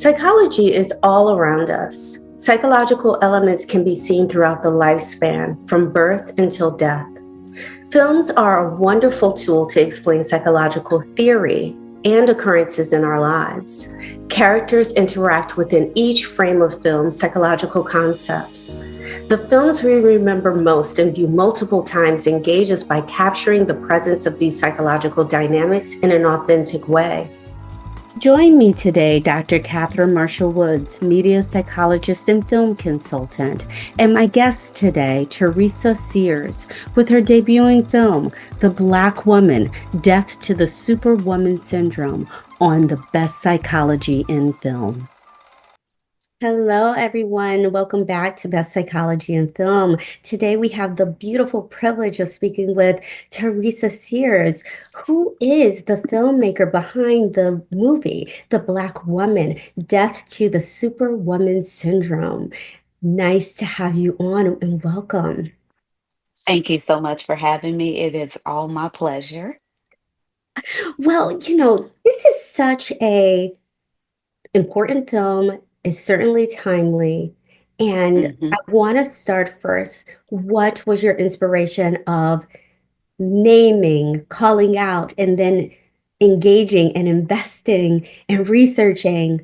Psychology is all around us. Psychological elements can be seen throughout the lifespan, from birth until death. Films are a wonderful tool to explain psychological theory and occurrences in our lives. Characters interact within each frame of film psychological concepts. The films we remember most and view multiple times engage us by capturing the presence of these psychological dynamics in an authentic way. Join me today, Dr. Katherine Marshall Woods, media psychologist and film consultant, and my guest today, Trease Sears, with her debuting film, The Black Woman, Death to the Superwoman Syndrome, on the best psychology in film. Hello, everyone. Welcome back to Best Psychology in Film. Today, we have the beautiful privilege of speaking with Trease Sears, who is the filmmaker behind the movie, The Black Woman, Death to the Superwoman Syndrome. Nice to have you on and welcome. Thank you so much for having me. It is all my pleasure. Well, this is such a important film, is certainly timely. And I Mhm. want to start first. What was your inspiration of naming, calling out, and then engaging and investing and researching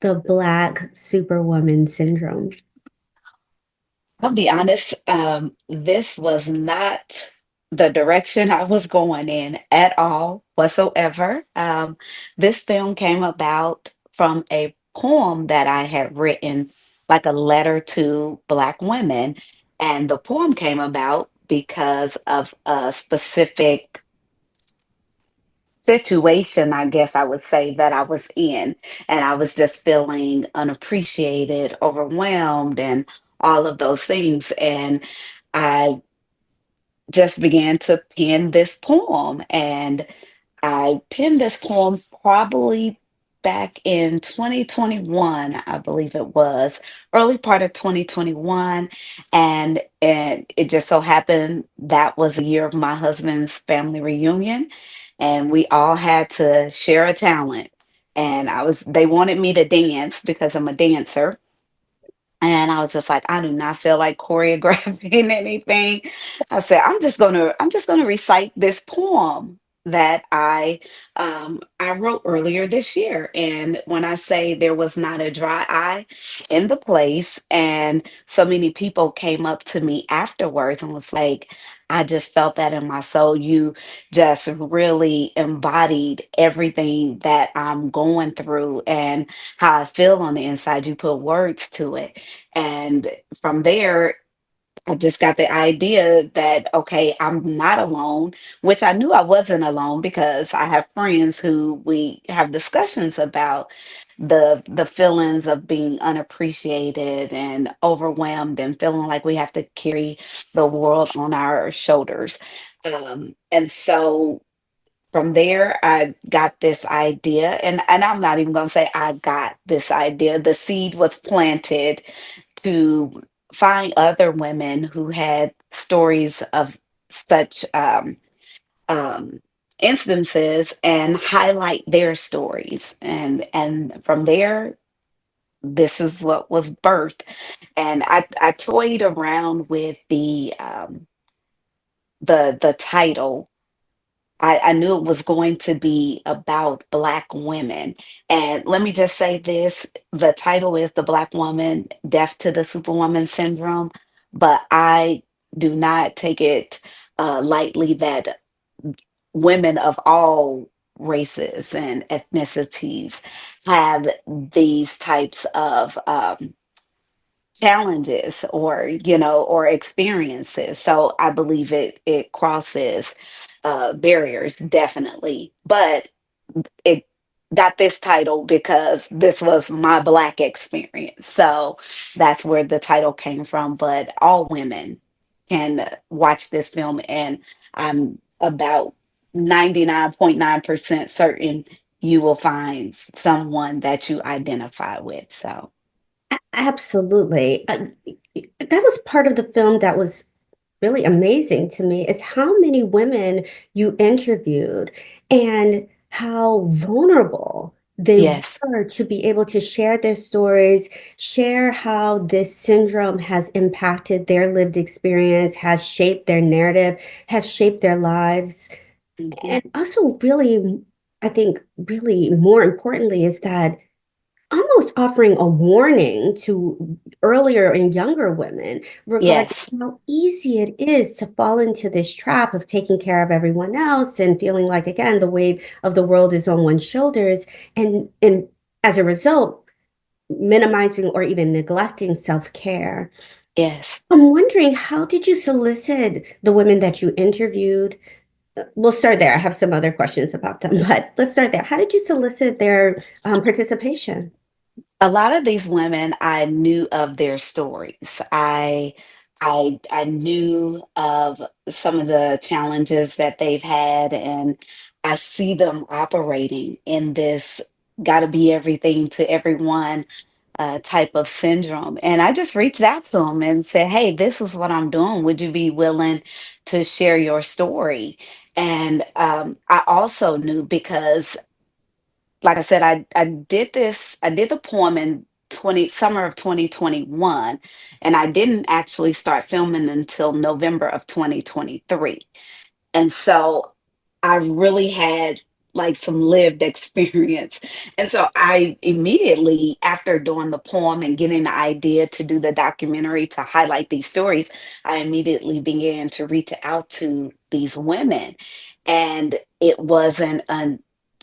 the Black Superwoman syndrome? I'll be honest, this was not the direction I was going in at all whatsoever. This film came about from a poem that I had written, like a letter to Black women. And the poem came about because of a specific situation, I guess I would say, that I was in. And I was just feeling unappreciated, overwhelmed, and all of those things. And I just began to pen this poem. And I penned this poem probably back in 2021, I believe it was, early part of 2021. And it just so happened that was the year of my husband's family reunion. And we all had to share a talent. And they wanted me to dance because I'm a dancer. And I was just like, I do not feel like choreographing anything. I said, I'm just gonna recite this poem that I wrote earlier this year. And when I say there was not a dry eye in the place, and so many people came up to me afterwards and was like, I just felt that in my soul. You just really embodied everything that I'm going through and how I feel on the inside. You put words to it. And from there, I just got the idea that, okay, I'm not alone, which I knew I wasn't alone because I have friends who we have discussions about the feelings of being unappreciated and overwhelmed and feeling like we have to carry the world on our shoulders. And so from there, I got this idea, and I'm not even going to say I got this idea. The seed was planted to find other women who had stories of such um, instances and highlight their stories. And from there, this is what was birthed. And I toyed around with the title. I knew it was going to be about Black women. And let me just say this, the title is The Black Woman, Death to the Superwoman Syndrome. But I do not take it lightly that women of all races and ethnicities have these types of challenges or experiences. So I believe it crosses barriers, definitely. But it got this title because this was my Black experience. So that's where the title came from. But all women can watch this film, and I'm about 99.9% certain you will find someone that you identify with. So. Absolutely. That was part of the film that was really amazing to me. It's how many women you interviewed and how vulnerable they Yes. were to be able to share their stories, share how this syndrome has impacted their lived experience, has shaped their narrative, has shaped their lives. Mhm. And also, really, I think, really more importantly, is that almost offering a warning to earlier and younger women regarding Yes. how easy it is to fall into this trap of taking care of everyone else and feeling like, again, the weight of the world is on one's shoulders. And as a result, minimizing or even neglecting self-care. Yes. I'm wondering, how did you solicit the women that you interviewed? We'll start there. I have some other questions about them, but let's start there. How did you solicit their participation? A lot of these women, I knew of their stories. I knew of some of the challenges that they've had, and I see them operating in this gotta be everything to everyone type of syndrome. And I just reached out to them and said, "Hey, this is what I'm doing. Would you be willing to share your story?" And I also knew because like I said, I did the poem in 20 summer of 2021, and I didn't actually start filming until November of 2023. And so I really had like some lived experience. And so I immediately, after doing the poem and getting the idea to do the documentary to highlight these stories, I immediately began to reach out to these women. And it wasn't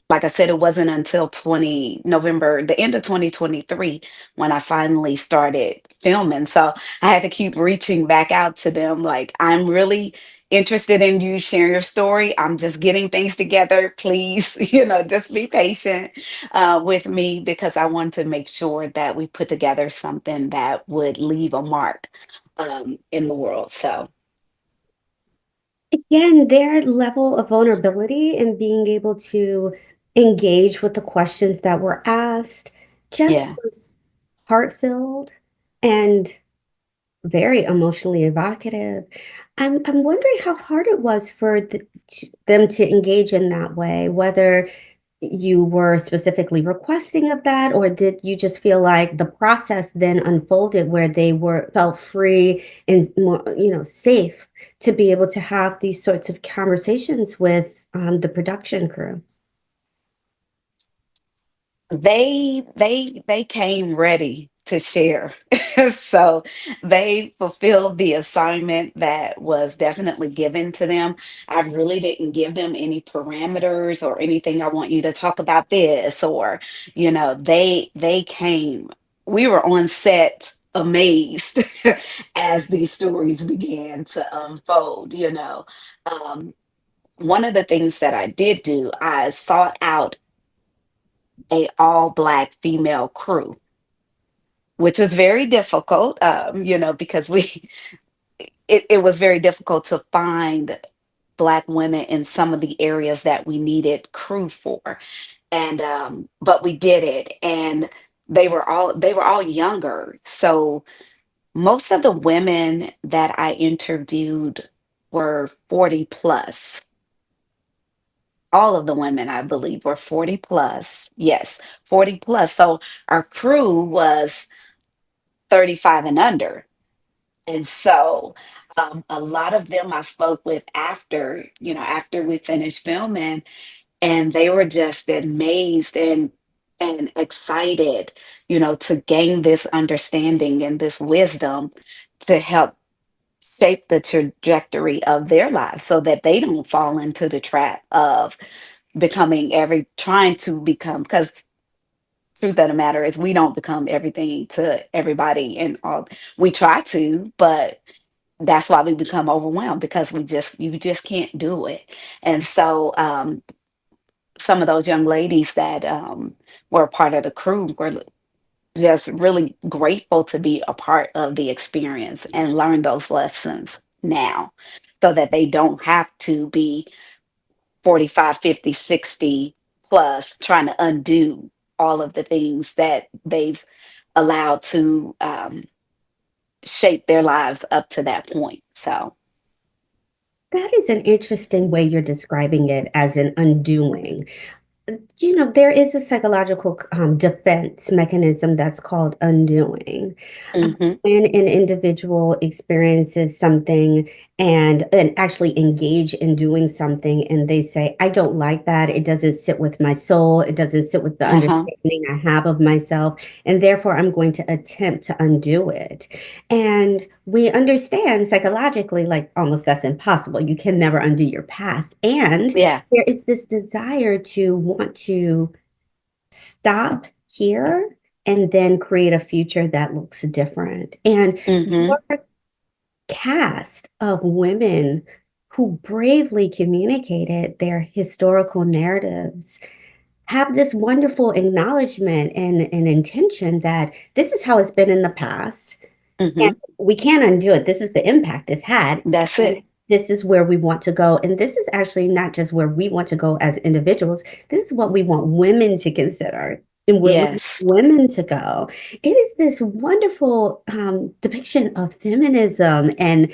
like I said, it wasn't until 20 November, the end of 2023, when I finally started filming. So I had to keep reaching back out to them. Like, I'm really interested in you sharing your story. I'm just getting things together. Please, just be patient with me because I want to make sure that we put together something that would leave a mark in the world. So, Again, their level of vulnerability and being able to engage with the questions that were asked just yeah. was heart-filled and very emotionally evocative. I'm wondering how hard it was for them to engage in that way, whether you were specifically requesting of that, or did you just feel like the process then unfolded where they were felt free and more, safe to be able to have these sorts of conversations with the production crew? They came ready to share. So they fulfilled the assignment that was definitely given to them. I really didn't give them any parameters or anything. I want you to talk about this, or they came. We were on set amazed as these stories began to unfold. um, One of the things that I did do, I sought out a all black female crew, which was very difficult, because it was very difficult to find black women in some of the areas that we needed crew for. And but we did it, and they were all younger. So most of the women that I interviewed were 40 plus. All of the women, I believe, were 40 plus. Yes, 40 plus. So our crew was 35 and under. And so a lot of them I spoke with after we finished filming, and they were just amazed and excited, to gain this understanding and this wisdom to help shape the trajectory of their lives so that they don't fall into the trap of trying to become, because truth of the matter is we don't become everything to everybody, and all we try to, but that's why we become overwhelmed, because you just can't do it. And so some of those young ladies that were part of the crew were just really grateful to be a part of the experience and learn those lessons now, so that they don't have to be 45, 50, 60 plus trying to undo all of the things that they've allowed to shape their lives up to that point. So, That is an interesting way you're describing it, as an undoing. There is a psychological defense mechanism that's called undoing. Hmm. When an individual experiences something and actually engage in doing something, and they say, I don't like that. It doesn't sit with my soul. It doesn't sit with the Uh-huh. understanding I have of myself. And therefore, I'm going to attempt to undo it. And we understand psychologically, like almost that's impossible. You can never undo your past. And Yeah. there is this desire to want to stop here and then create a future that looks different. And Hmm. your cast of women who bravely communicated their historical narratives have this wonderful acknowledgement and intention that this is how it's been in the past. And Hmm. we can't undo it. This is the impact it's had. That's And it. this is where we want to go. And this is actually not just where we want to go as individuals. This is what we want women to consider and where we want Yes. women to go. It is this wonderful depiction of feminism and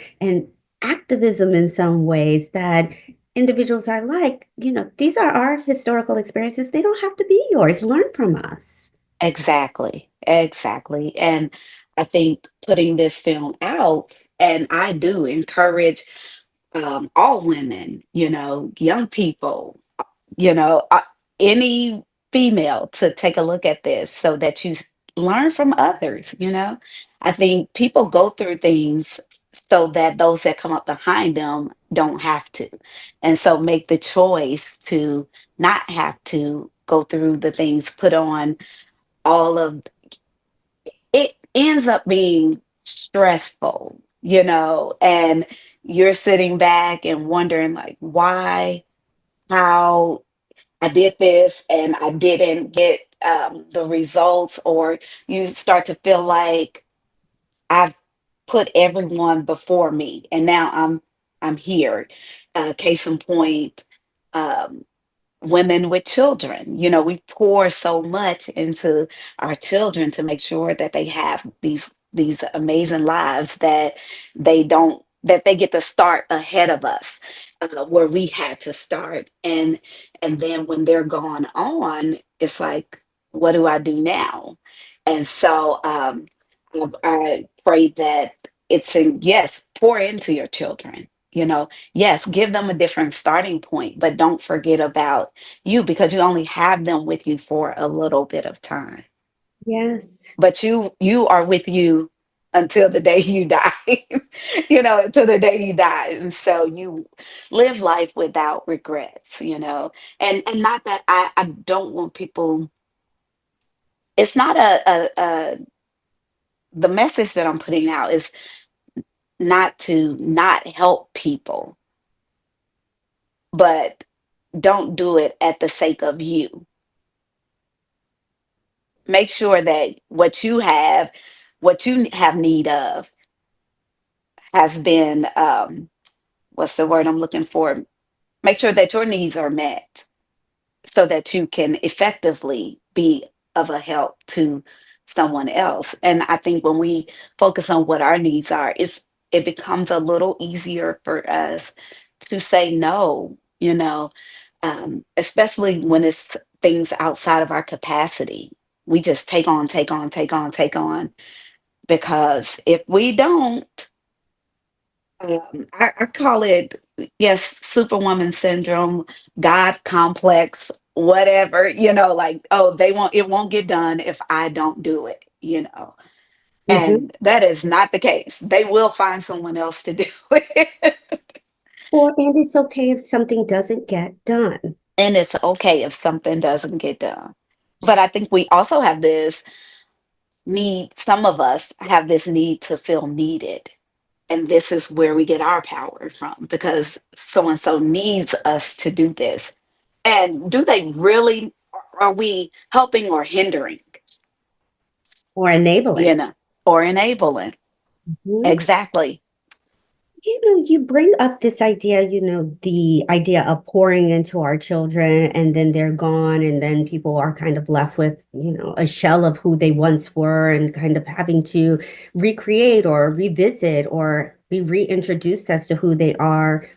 activism in some ways that individuals are like, these are our historical experiences. They don't have to be yours. Learn from us. Exactly. Exactly. And I think putting this film out, and I do encourage all women, young people, you know, uh, any female to take a look at this so that learn from others. I think people go through things so that those that come up behind them don't have to. And so make the choice to not have to go through the things, put on all of it ends up being stressful, and you're sitting back and wondering like why, how I did this and I didn't get the results, or you start to feel like I've put everyone before me and now I'm here. Case in point, um, women with children. We pour so much into our children to make sure that they have these amazing lives that they get to start ahead of us, where we had to start. And then when they're gone on, it's like, what do I do now? And so I pray that yes, pour into your children. Yes, give them a different starting point, but don't forget about you, because you only have them with you for a little bit of time. Yes. But you are with you until the day you die. Until the day you die. And so you live life without regrets. And not that I don't want people, it's not the message that I'm putting out is not to not help people, but don't do it at the sake of you. Make sure that what you have need of has been, what's the word I'm looking for? Make sure that your needs are met so that you can effectively be of a help to someone else. And I think when we focus on what our needs are, it becomes a little easier for us to say no, especially when it's things outside of our capacity. We just take on, take on, take on, take on. Because if we don't, I call it, yes, Superwoman syndrome, God complex, whatever, like, oh, it won't get done if I don't do it. Mhm. And that is not the case. They will find someone else to do it. And it's okay if something doesn't get done. And it's okay if something doesn't get done. But I think we also have this some of us have this need to feel needed. And this is where we get our power from, because so and so needs us to do this. And do they really, are we helping or hindering, Or you enabling. know, or enabling? Mhm. Exactly. You bring up this idea, the idea of pouring into our children and then they're gone, and then people are kind of left with, a shell of who they once were and kind of having to recreate or revisit or be reintroduced as to who they Hmm. were,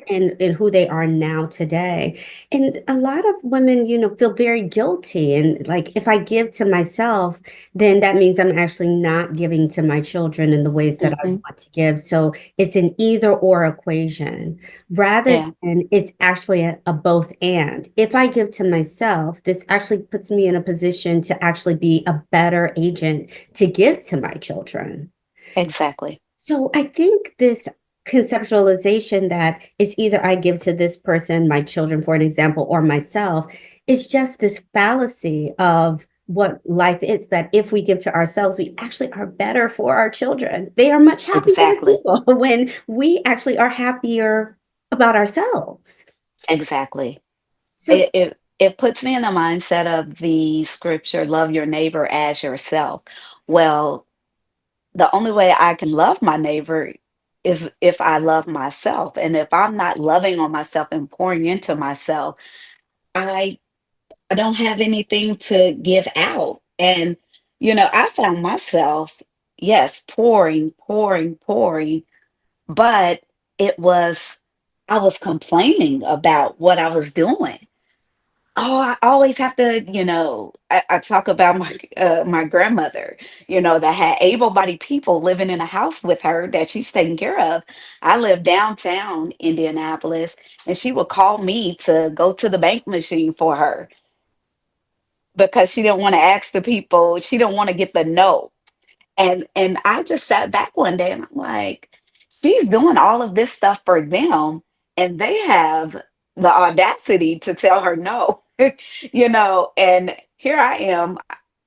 and who they are now today. And a lot of women, feel very guilty. And like, if I give to myself, then that means I'm actually not giving to my children in the ways that I Hmm. want to give. So it's an either or equation rather Yeah, than it's actually a both and. If I give to myself, this actually puts me in a position to actually be a better agent to give to my children. exactly. So I think this conceptualization that it's either I give to this person, my children, for an example, or myself, is just this fallacy of what life is, that if we give to ourselves, we actually are better for our children. They are much happier Exactly. people when we actually are happier about ourselves. Exactly. So, It puts me in the mindset of the scripture, love your neighbor as yourself. Well, the only way I can love my neighbor is if I love myself. And if I'm not loving on myself and pouring into myself, I I don't have anything to give out. And I found myself, yes, pouring, pouring, pouring, but it was I was complaining about what I was doing. Oh, I always have to, I talk about my grandmother, that had able-bodied people living in a house with her that she's taking care of. I live downtown Indianapolis, and she would call me to go to the bank machine for her because she didn't want to ask the people, she didn't want to get the no. And I just sat back one day and I'm like, she's doing all of this stuff for them, and they have the audacity to tell her no. And here I am.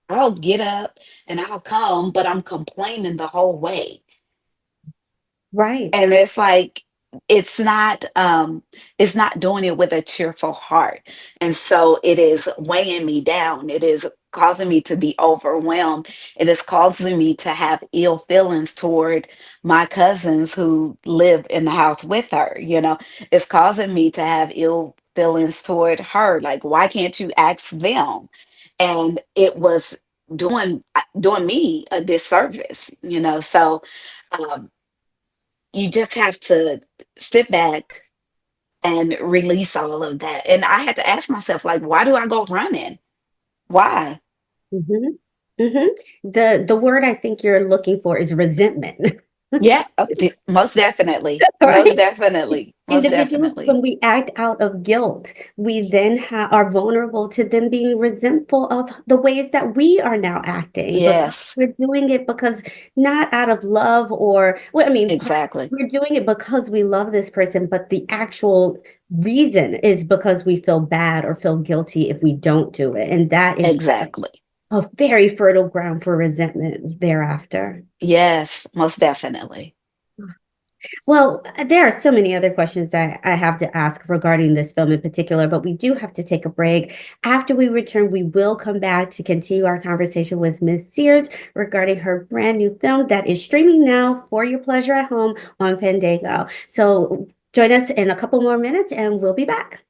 I'll get up and I'll come, but I'm complaining the whole way. right. And it's like it's not doing it with a cheerful heart. And so it is weighing me down. It is causing me to be overwhelmed. It is causing me to have ill feelings toward my cousins who live in the house with her. It's causing me to have ill feelings toward her. Like, why can't you ask them? And it was doing me a disservice. So um you just have to sit back and release all of that. And I had to ask myself, like, why do I go running? Why? Hmm. Hmm. The word I think you're looking for is resentment. Yeah, most definitely. Most Right? definitely. Most Individuals, definitely. when we act out of guilt, we then are vulnerable to them being resentful of the ways that we are now acting, because Yes, we're doing it because not out of love, or, well, I mean, exactly. we're doing it because we love this person, but the actual reason is because we feel bad or feel guilty if we don't do it. And that is Exactly. a very fertile ground for resentment thereafter. Yes, most definitely. Well, there are so many other questions I have to ask regarding this film in particular, but we do have to take a break. After we return, we will come back to continue our conversation with Ms. Sears regarding her brand new film that is streaming now for your pleasure at home on Fandango. So join us in a couple more minutes and we'll be back.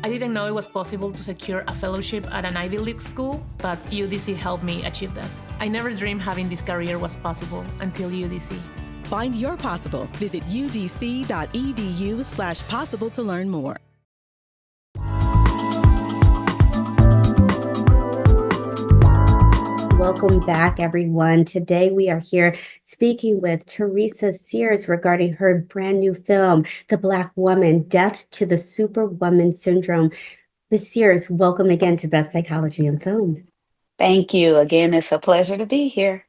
I didn't know it was possible to secure a fellowship at an Ivy League school, but UDC helped me achieve that. I never dreamed having this career was possible until UDC. Find your possible. Visit udc.edu/possible to learn more. Welcome back, everyone. Today we are here speaking with Trease Sears regarding her brand new film, The Black Woman, Death to the Superwoman Syndrome. Ms. Sears, welcome again to Best Psychology in Film. Thank you. Again, it's a pleasure to be here.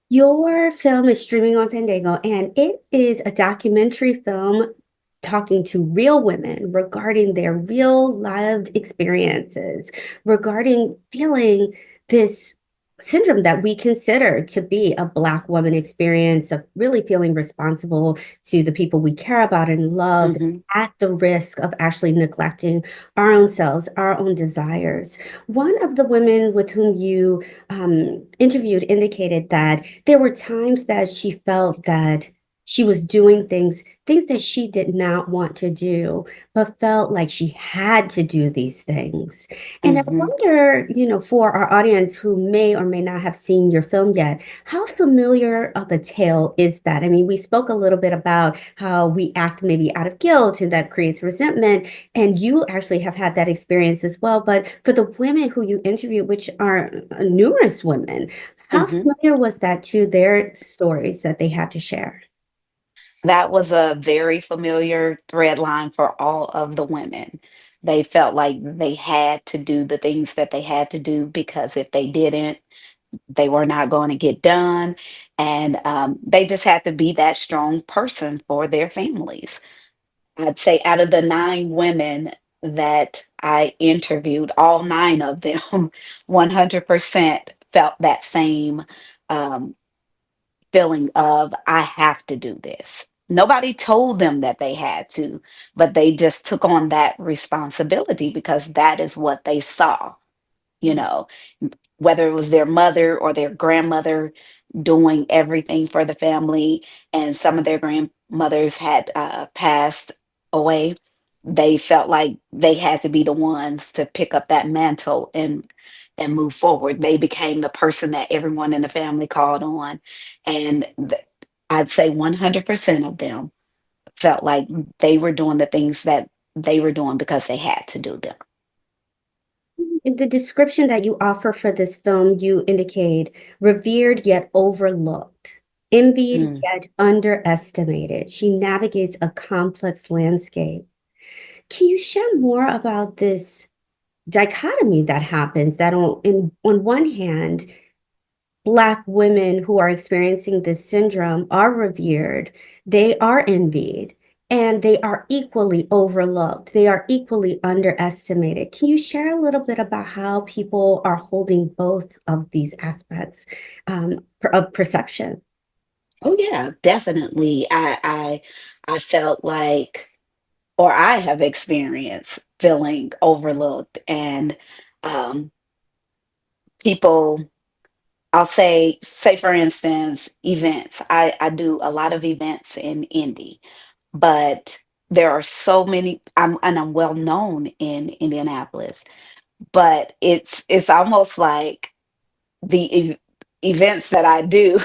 Your film is streaming on Fandango, and it is a documentary film talking to real women regarding their real lived experiences, regarding feeling this syndrome that we consider to be a Black woman experience of really feeling responsible to the people we care about and love Hmm. at the risk of actually neglecting our own selves, our own desires. One of the women with whom you interviewed indicated that there were times that she felt that She was doing things that she did not want to do, but felt like she had to do these things. And I Hmm. wonder, for our audience who may or may not have seen your film yet, how familiar of a tale is that? I mean, we spoke a little bit about how we act maybe out of guilt and that creates resentment. And you actually have had that experience as well. But for the women who you interviewed, which are numerous women, how Hmm. familiar was that to their stories that they had to share? That was a very familiar thread line for all of the women. They felt like they had to do the things that they had to do because if they didn't, they were not going to get done. And they just had to be that strong person for their families. I'd say out of the 9 women that I interviewed, all 9 of them, 100% felt that same um, feeling of, I have to do this. Nobody told them that they had to, but they just took on that responsibility because that is what they saw, you know, whether it was their mother or their grandmother doing everything for the family, and some of their grandmothers had passed away. They felt like they had to be the ones to pick up that mantle and move forward. They became the person that everyone in the family called on, and I'd say 100% of them felt like they were doing the things that they were doing because they had to do them. In the description that you offer for this film, you indicate revered yet overlooked, envied Mm. yet underestimated. She navigates a complex landscape. Can you share more about this dichotomy that happens that on one hand, Black women who are experiencing this syndrome are revered, they are envied, and they are equally overlooked. They are equally underestimated. Can you share a little bit about how people are holding both of these aspects of perception? Oh yeah, definitely. I felt like, or I have experienced feeling overlooked, and um people, I'll say for instance, events. I do a lot of events in Indy, but there are so many, I'm well known in Indianapolis, but it's almost like the events that I do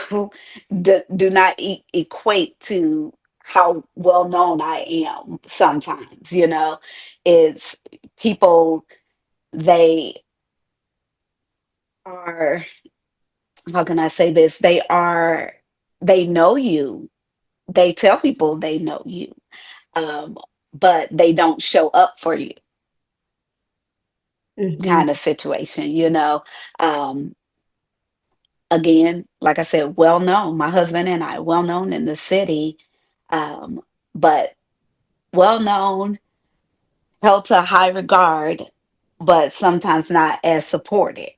do not equate to how well known I am sometimes, it's people, they are, how can I say this? They know you. They tell people they know you, um, but they don't show up for you, Mhm, kind of situation, Um, again, like I said, well known. My husband and I, well known in the city, um, but well known, held to high regard, but sometimes not as supported,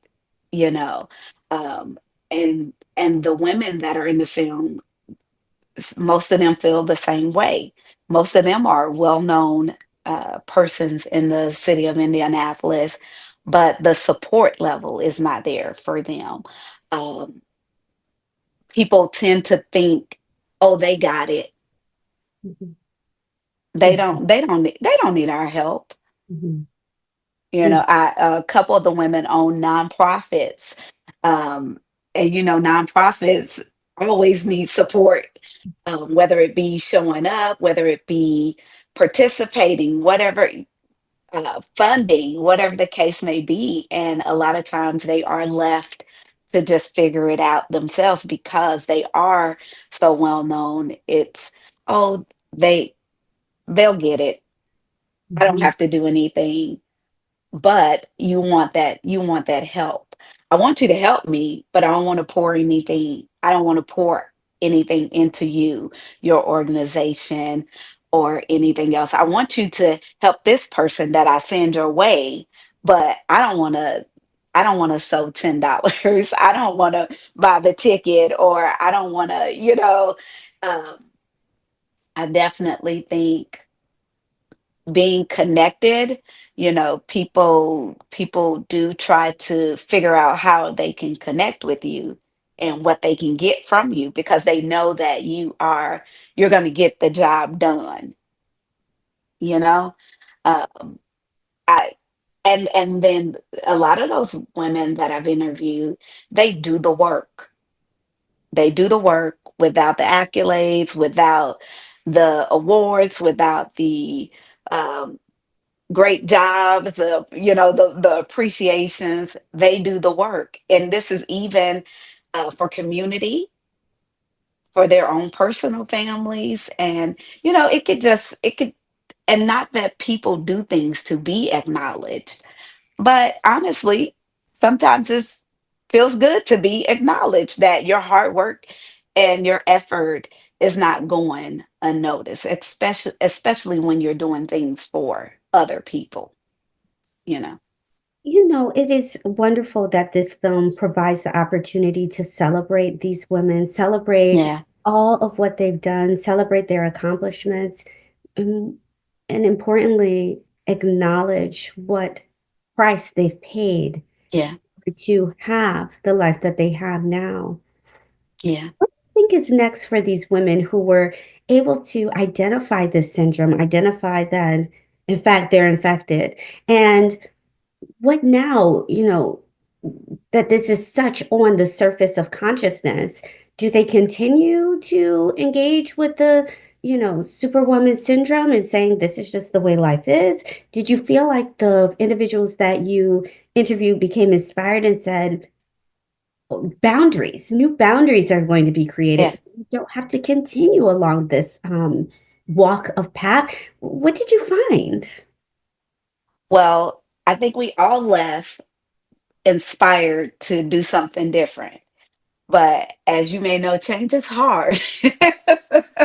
you know. Um, and the women that are in the film, most of them feel the same way. Most of them are well-known persons in the city of Indianapolis, but the support level is not there for them. Um, People tend to think, "Oh, they got it. mhm, They mhm, don't. They don't. They don't need our help." mhm, A couple of the women own nonprofits, um, and nonprofits always need support, whether it be showing up, whether it be participating, whatever, funding, whatever the case may be. And a lot of times they are left to just figure it out themselves because they are so well known. It's, oh, they'll get it. I don't mhm, have to do anything, but you want that help. I want you to help me, but I don't want to pour anything into your organization, or anything else. I want you to help this person that I send your way, but I don't want to sew $10. I don't want to buy the ticket, or I don't want to, um, I definitely think being connected, people do try to figure out how they can connect with you, and what they can get from you, because they know that you're going to get the job done, you know. um, I and then a lot of those women that I've interviewed, they do the work. They do the work without the accolades, without the awards, without the um, great jobs, the appreciations. They do the work, and this is even for community, for their own personal families, and it could, and not that people do things to be acknowledged, but honestly, sometimes it feels good to be acknowledged that your hard work and your effort is not going unnoticed, especially when you're doing things for other people, you know. It is wonderful that this film provides the opportunity to celebrate these women, celebrate Yeah, all of what they've done, celebrate their accomplishments, and, and importantly, acknowledge what price they've paid yeah, to have the life that they have now. yeah, What do you think is next for these women who were able to identify this syndrome, identify that, in fact, they're infected? And what now, that this is such on the surface of consciousness? Do they continue to engage with the, Superwoman syndrome and saying this is just the way life is? Did you feel like the individuals that you interviewed became inspired and said, new boundaries are going to be created? yeah. So you don't have to continue along this walk of path. What did you find? Well, I think we all left inspired to do something different. But as you may know, change is hard.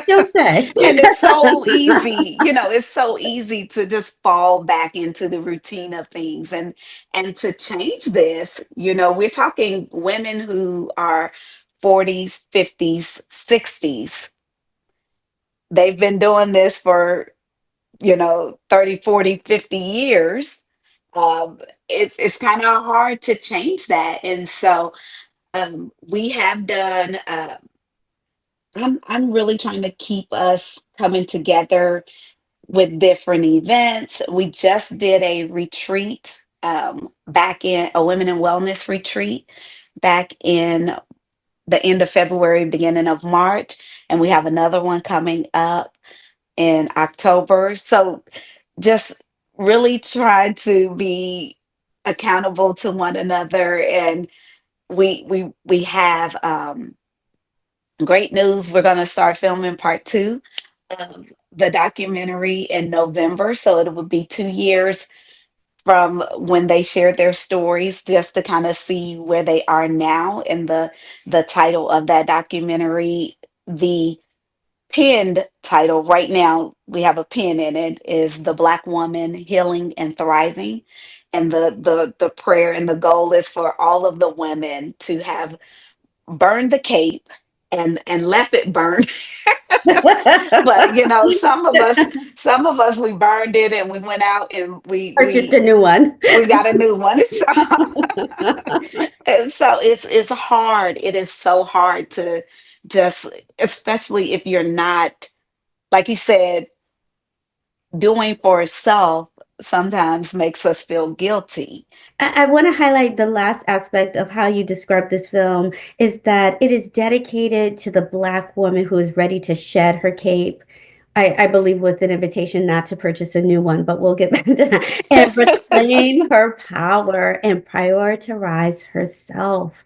Don't say. And it's so easy, it's so easy to just fall back into the routine of things, and to change this, we're talking women who are 40s, 50s, 60s. They've been doing this for, 30, 40, 50 years. It's kind of hard to change that. And so we have done I'm really trying to keep us coming together with different events. We just did a retreat, back in a women in wellness retreat back in the end of February, beginning of March, and we have another one coming up in October. So just really try to be accountable to one another, and we have great news. We're going to start filming part two of the documentary in November. So it will be 2 years from when they shared their stories, just to kind of see where they are now. And the title of that documentary, the pinned title right now, we have a pin in it, is The Black Woman Healing and Thriving. And the prayer and the goal is for all of the women to have burned the cape and left it burned. But some of us we burned it and we went out and we Purchased we a new one. we got a new one. So it's hard. It is so hard to just, especially if you're not, like you said, doing for self, sometimes makes us feel guilty. I want to highlight the last aspect of how you describe this film is that it is dedicated to the Black woman who is ready to shed her cape. I believe with an invitation not to purchase a new one, but we'll get back to that. And reclaim her power and prioritize herself.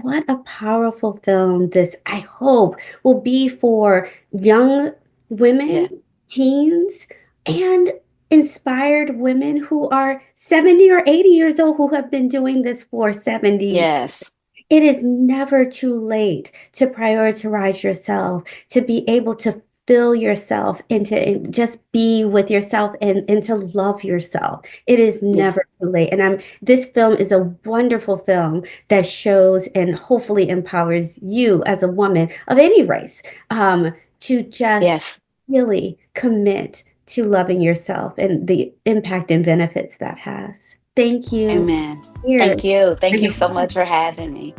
What a powerful film this, I hope, will be for young women, Yeah. teens, and inspired women who are 70 or 80 years old who have been doing this for 70. Yes. It is never too late to prioritize yourself, to be able to fill yourself and just be with yourself and to love yourself. It is Yeah. never too late. And this film is a wonderful film that shows and hopefully empowers you as a woman of any race, to just Yes. really commit to loving yourself and the impact and benefits that has. Thank you. Amen. Here. Thank you. Thank you so much for having me.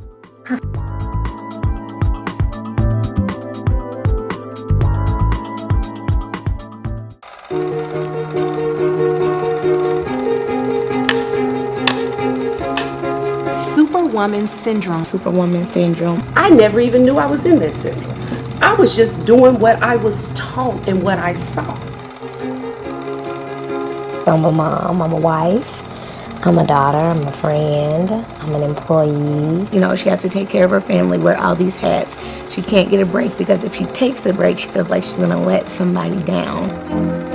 Superwoman syndrome. Superwoman syndrome. I never even knew I was in this syndrome. I was just doing what I was taught and what I saw. I'm a mom, I'm a wife, I'm a daughter, I'm a friend, I'm an employee. You know, she has to take care of her family, wear all these hats. She can't get a break because if she takes a break, she feels like she's gonna let somebody down.